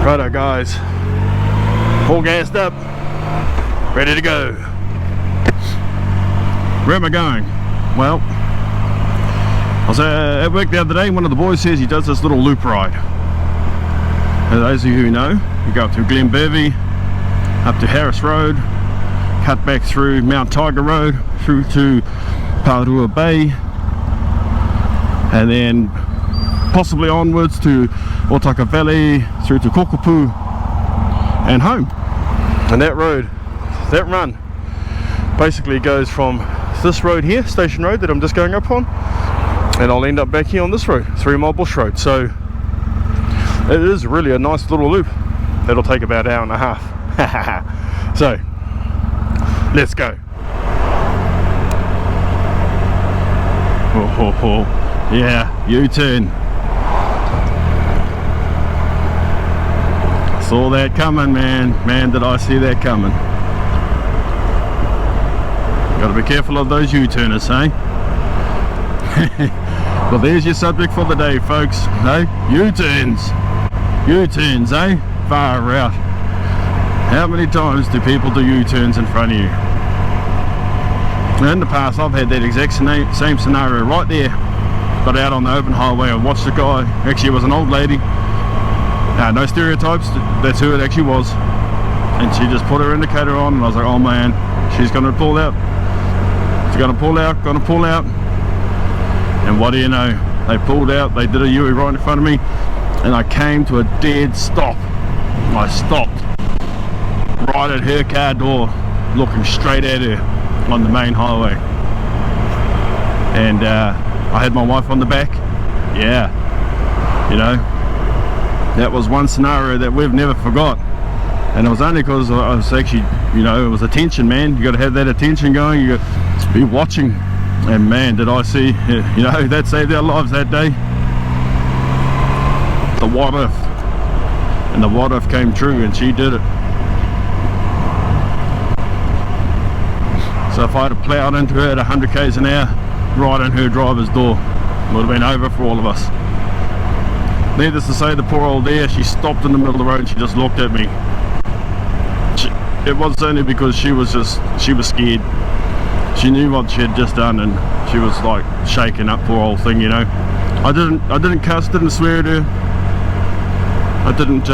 Righto guys, all gassed up, ready to go. Where am I going? Well, I was at work the other day and one of the boys says he does this little loop ride. For those of you who know, you go up to Glenbervie, up to Harris Road, cut back through Mount Tiger Road, through to Parua Bay, and then possibly onwards to Otaka Valley, through to Kokopu and home. And that road, that run basically goes from this road here, Station Road, that I'm just going up on, and I'll end up back here on this road, 3 Mile Bush Road. So it is really a nice little loop. It'll take about an hour and a half. So let's go. Yeah, U-turn. Saw that coming, man did I see that coming. Gotta be careful of those U-turners, eh? Well, there's your subject for the day, folks. No, U-turns, eh? Far out. How many times do people do U-turns in front of you? In the past I've had that exact same scenario right there, but out on the open highway. I watched a guy, actually it was an old lady, no stereotypes, that's who it actually was, and she just put her indicator on, and I was like, oh man, she's gonna pull out, gonna pull out, and what do you know, they pulled out, they did a U right in front of me, and I came to a dead stop. I stopped right at her car door, looking straight at her on the main highway, and I had my wife on the back. Yeah, you know, that was one scenario that we've never forgot, and it was only because I was actually, you know, it was attention, man. You got to have that attention going, you got to be watching, and man did I see, you know, that saved our lives that day. The what if, and the what if came true, and she did it. So if I'd have ploughed into her at 100 k's an hour right in her driver's door, it would have been over for all of us. Needless to say, the poor old dear, she stopped in the middle of the road and she just looked at me. It was only because she was scared. She knew what she had just done, and she was like shaking up, poor old thing, you know. I didn't cuss, didn't swear at her. I didn't,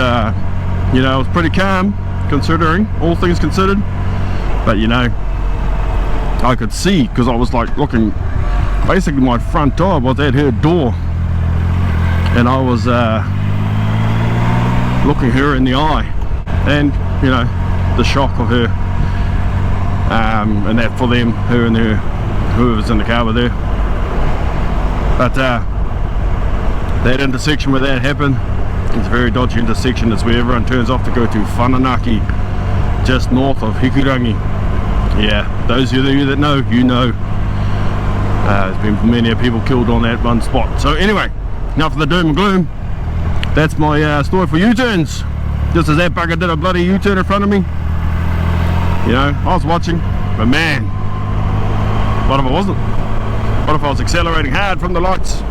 you know, I was pretty calm considering, all things considered. But you know, I could see, because I was like looking, basically my front door was at her door, and I was looking her in the eye, and you know, the shock of her, and that for them, her and whoever's in the car with her. But that intersection where that happened, it's a very dodgy intersection. It's where everyone turns off to go to Whananaki, just north of Hikurangi. Yeah, those of you that know, you know. There's been many people killed on that one spot. So anyway, enough of the doom and gloom. That's my story for U-turns. Just as that bugger did a bloody U-turn in front of me. You know, I was watching, but man, what if I wasn't? What if I was accelerating hard from the lights?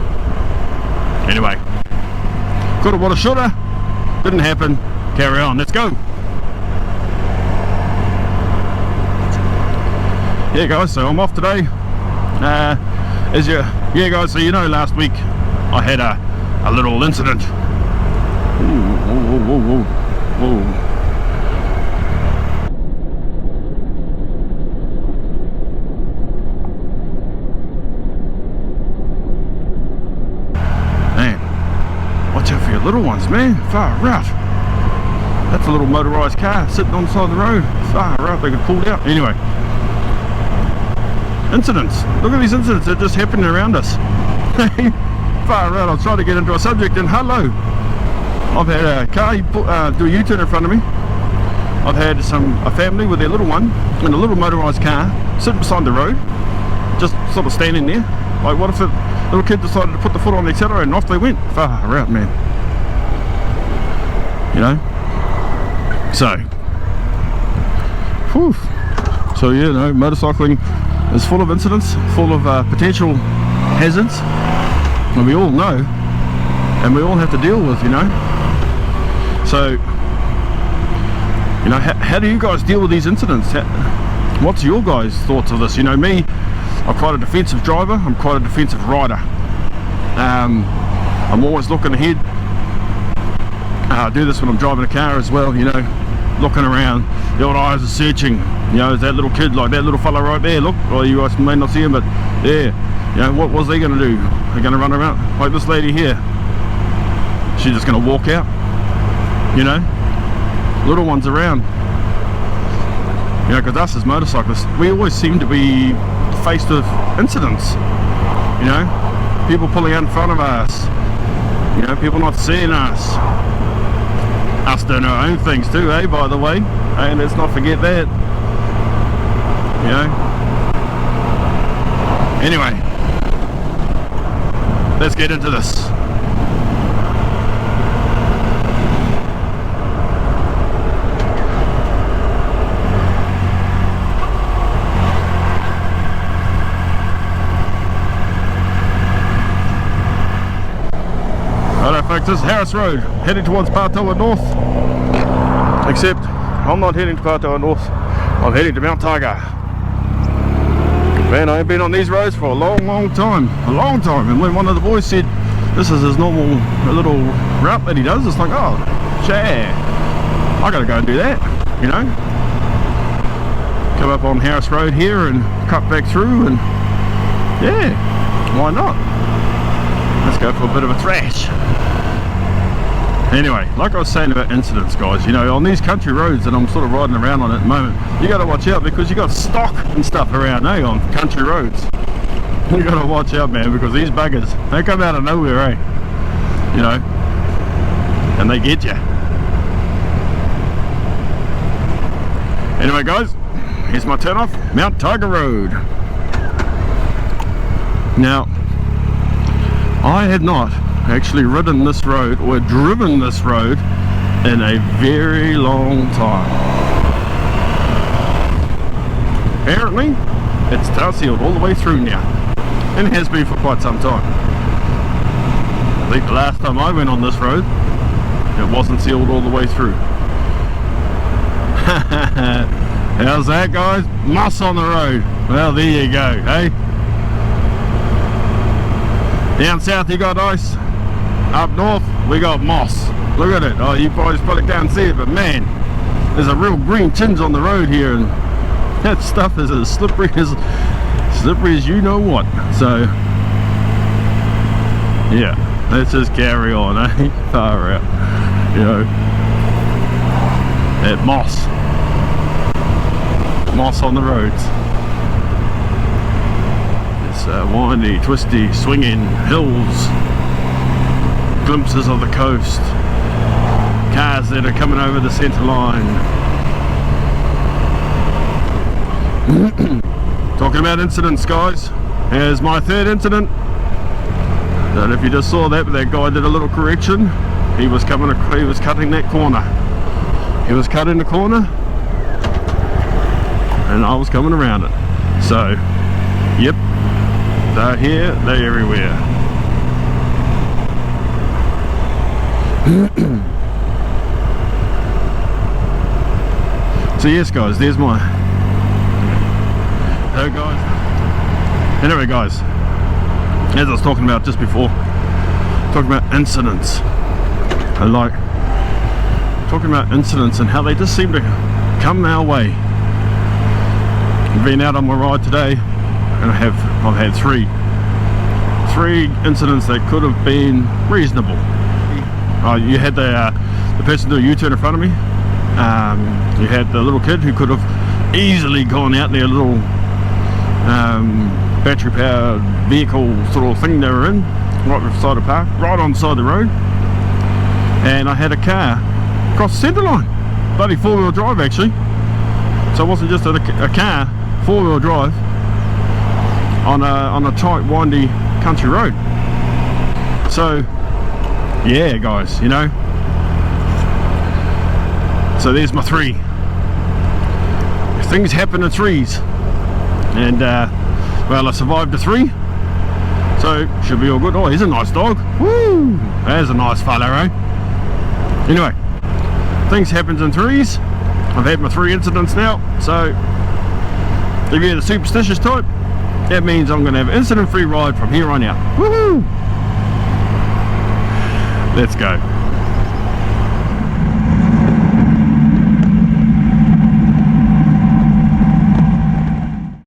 Anyway, coulda, woulda, shoulda. Didn't happen. Carry on. Let's go. Yeah guys, so I'm off today. Yeah guys, so you know last week I had a little incident. Whoa. Man, watch out for your little ones, man. Far out. That's a little motorised car sitting on the side of the road. Far out, they got pulled out. Anyway, incidents. Look at these incidents that just happening around us. Far out. I was trying to get into a subject, and hello, I've had a car do a U-turn in front of me. I've had a family with their little one in a little motorised car sitting beside the road, just sort of standing there. Like, what if a little kid decided to put the foot on the accelerator and off they went? Far out, man. You know. So, whew. So yeah, no, motorcycling is full of incidents, full of potential hazards, and we all know, and we all have to deal with, you know. So You know, how do you guys deal with these incidents? What's your guys' thoughts of this? You know, me, I'm quite a defensive driver, I'm quite a defensive rider. I'm always looking ahead. I do this when I'm driving a car as well, you know, looking around. The old eyes are searching. You know, is that little kid, like that little fella right there, look, well, you guys may not see him, but yeah, you know, what was they going to do? They're going to run around like this lady here. She's just going to walk out, you know, little ones around. You know, because us as motorcyclists, we always seem to be faced with incidents, you know, people pulling out in front of us, you know, people not seeing us doing our own things too, eh, by the way, hey, let's not forget that, you know. Anyway, let's get into this. Alright folks, this is Harris Road, heading towards Pātaua North, except I'm not heading to Pātaua North, I'm heading to Mount Tiger. Man, I ain't been on these roads for a long time, and when one of the boys said this is his normal little route that he does, it's like, oh, share, I gotta go and do that, you know. Come up on Harris Road here and cut back through, and yeah, why not? Let's go for a bit of a thrash. Anyway, like I was saying about incidents, guys, you know, on these country roads that I'm sort of riding around on at the moment, you got to watch out because you got stock and stuff around, eh, on country roads. You got to watch out, man, because these buggers, they come out of nowhere, eh, you know, and they get you. Anyway, guys, here's my turn off, Mount Tiger Road. Now, I had not actually ridden this road or driven this road in a very long time. Apparently it's tar sealed all the way through now, and it has been for quite some time. I think the last time I went on this road it wasn't sealed all the way through. How's that, guys? Moss on the road. Well, there you go, hey. Down south you got ice, up north we got moss. Look at it. Oh, you guys probably can't see it, but man, there's a real green tinge on the road here, and that stuff is as slippery as you know what. So yeah, let's just carry on, eh? Far out, you know, that moss on the roads. Windy, twisty, swinging hills, glimpses of the coast, cars that are coming over the centre line. Talking about incidents, guys, here's my third incident. Don't know if you just saw that, but that guy did a little correction. He was cutting that corner. He was cutting the corner and I was coming around it. So yep, they're here, they're everywhere. So yes, guys, there's my... Hey guys. Anyway, guys, as I was talking about just before, talking about incidents. I like talking about incidents and how they just seem to come our way. I've been out on my ride today, and I've had three incidents that could have been reasonable. You had the person do a U-turn in front of me. You had the little kid who could have easily gone out their little battery powered vehicle sort of thing they were in, right beside the park, right on the side of the road. And I had a car across the centre line, bloody four-wheel drive actually. So it wasn't just a car, four-wheel drive on a tight, windy country road. So yeah, guys, you know. So there's my three. Things happen in threes, and well, I survived the three, so should be all good. Oh, he's a nice dog. Woo! There's a nice fella, eh? Anyway, things happen in threes. I've had my 3 incidents now, so if you're the superstitious type, that means I'm going to have an incident-free ride from here on out. Woohoo! Let's go.